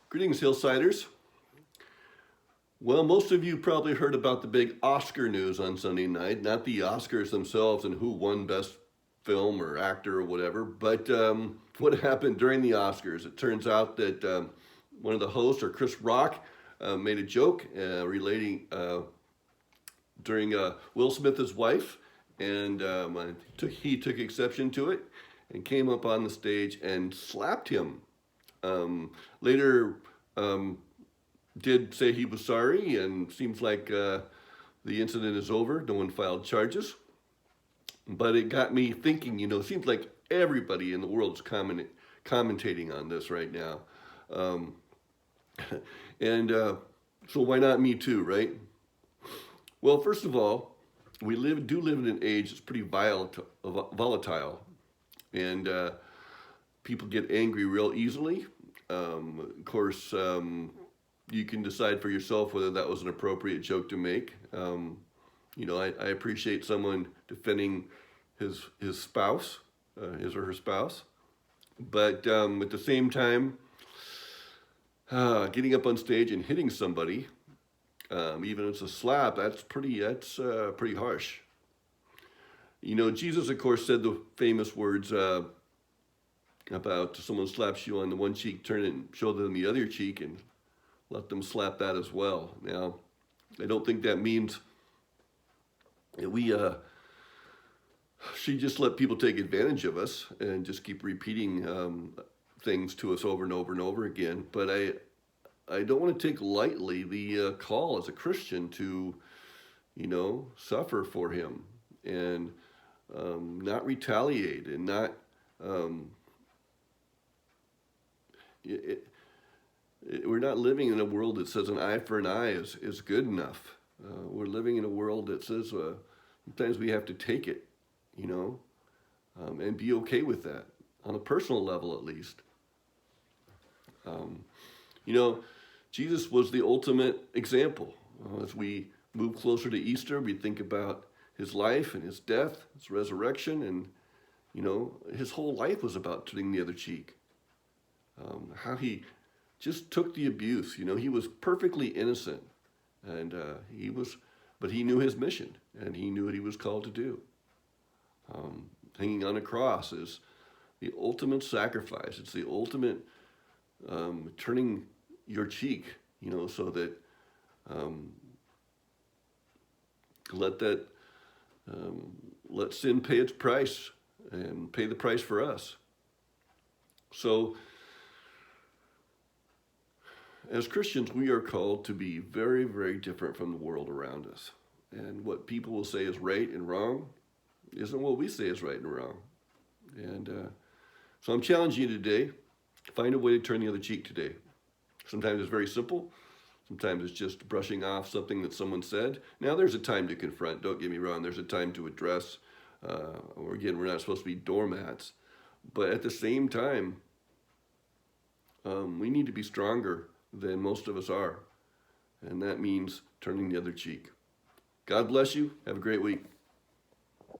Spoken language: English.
Greetings, Hillsiders. Well, most of you probably heard about the big Oscar news on Sunday night. Not the Oscars themselves and who won Best Film or Actor or whatever, but what happened during the Oscars. It turns out that one of the hosts, or Chris Rock, made a joke relating during Will Smith's wife, and he took exception to it and came up on the stage and slapped him. Later, did say he was sorry, and seems like the incident is over. No one filed charges. But it got me thinking, seems like everybody in the world is commentating on this right now. And so why not me too, right? Well, first of all, we do live in an age that's pretty volatile, and people get angry real easily. Of course, you can decide for yourself whether that was an appropriate joke to make. I appreciate someone defending his spouse, his or her spouse, but at the same time, getting up on stage and hitting somebody, even if it's a slap, that's pretty harsh. Jesus, of course, said the famous words about someone slaps you on the one cheek, turn and show them the other cheek, and let them slap that as well. Now, I don't think that means that we should just let people take advantage of us and just keep repeating things to us over and over and over again. But I don't want to take lightly the call as a Christian to, suffer for him and not retaliate and not. We're not living in a world that says an eye for an eye is good enough. We're living in a world that says sometimes we have to take it, and be okay with that on a personal level at least. Jesus was the ultimate example. As we move closer to Easter, we think about his life and his death, his resurrection, and his whole life was about turning the other cheek. How he just took the abuse. He was perfectly innocent, and but he knew his mission, and he knew what he was called to do. Hanging on a cross is the ultimate sacrifice. It's the ultimate turning your cheek, so that let sin pay its price and pay the price for us. So, as Christians, we are called to be very, very different from the world around us. And what people will say is right and wrong isn't what we say is right and wrong. And so I'm challenging you today, find a way to turn the other cheek today. Sometimes it's very simple. Sometimes it's just brushing off something that someone said. Now, there's a time to confront, don't get me wrong. There's a time to address. Or again, we're not supposed to be doormats. But at the same time, we need to be stronger than most of us are. And that means turning the other cheek. God bless you. Have a great week.